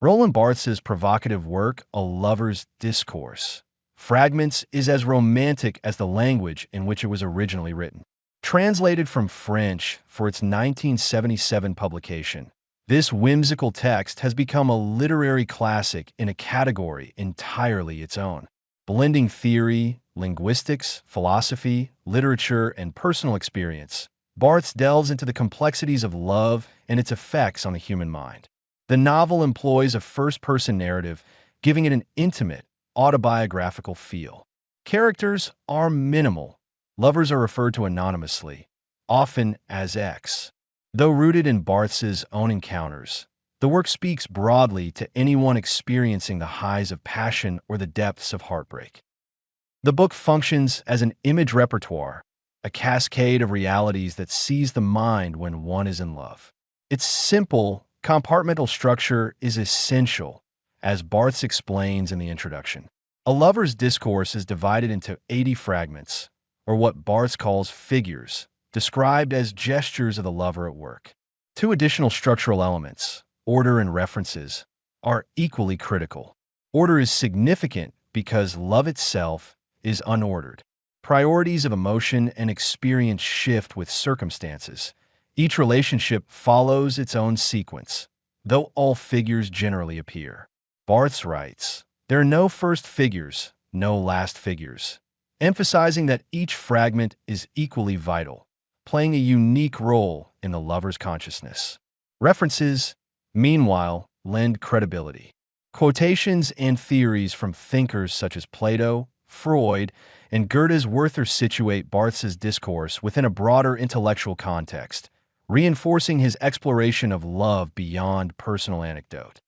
Roland Barthes' provocative work, A Lover's Discourse. Fragments is as romantic as the language in which it was originally written. Translated from French for its 1977 publication, this whimsical text has become a literary classic in a category entirely its own. Blending theory, linguistics, philosophy, literature, and personal experience, Barthes delves into the complexities of love and its effects on the human mind. The novel employs a first-person narrative, giving it an intimate, autobiographical feel. Characters are minimal. Lovers are referred to anonymously, often as X. Though rooted in Barthes' own encounters, the work speaks broadly to anyone experiencing the highs of passion or the depths of heartbreak. The book functions as an image repertoire, a cascade of realities that seize the mind when one is in love. Its simple, compartmental structure is essential, as Barthes explains in the introduction. A Lover's Discourse is divided into 80 fragments, or what Barthes calls figures, described as gestures of the lover at work. Two additional structural elements, order and references, are equally critical. Order is significant because love itself is unordered. Priorities of emotion and experience shift with circumstances. Each relationship follows its own sequence, though all figures generally appear. Barthes writes, "There are no first figures, no last figures," emphasizing that each fragment is equally vital, playing a unique role in the lover's consciousness. References, meanwhile, lend credibility. Quotations and theories from thinkers such as Plato, Freud, and Goethe's Werther situate Barthes' discourse within a broader intellectual context, reinforcing his exploration of love beyond personal anecdote.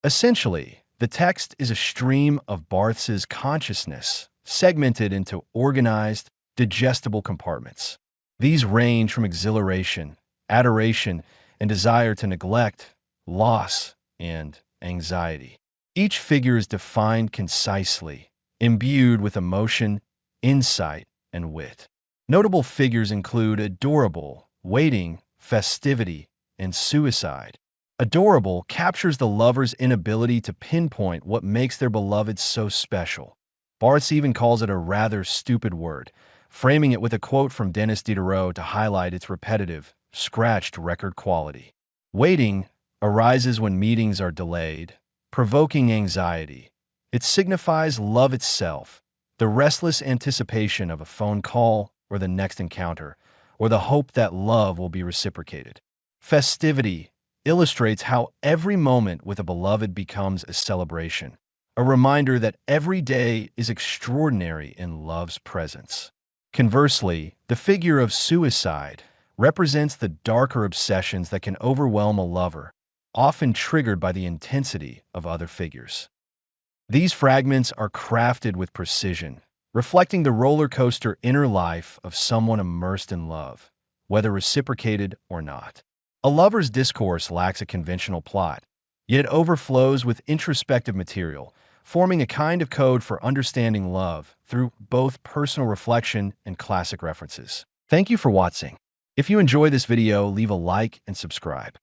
Essentially, the text is a stream of Barthes' consciousness, segmented into organized, digestible compartments. These range from exhilaration, adoration, and desire to neglect, loss, and anxiety. Each figure is defined concisely, imbued with emotion, insight, and wit. Notable figures include adorable, waiting, festivity, and suicide. Adorable captures the lover's inability to pinpoint what makes their beloved so special. Barthes even calls it a rather stupid word, framing it with a quote from Denis Diderot to highlight its repetitive, scratched record quality. Waiting arises when meetings are delayed, provoking anxiety. It signifies love itself, the restless anticipation of a phone call or the next encounter, or the hope that love will be reciprocated. Festivity illustrates how every moment with a beloved becomes a celebration, a reminder that every day is extraordinary in love's presence. Conversely, the figure of suicide represents the darker obsessions that can overwhelm a lover, often triggered by the intensity of other figures. These fragments are crafted with precision, reflecting the roller coaster inner life of someone immersed in love, whether reciprocated or not. A Lover's Discourse lacks a conventional plot, yet it overflows with introspective material, forming a kind of code for understanding love through both personal reflection and classic references. Thank you for watching. If you enjoy this video, leave a like and subscribe.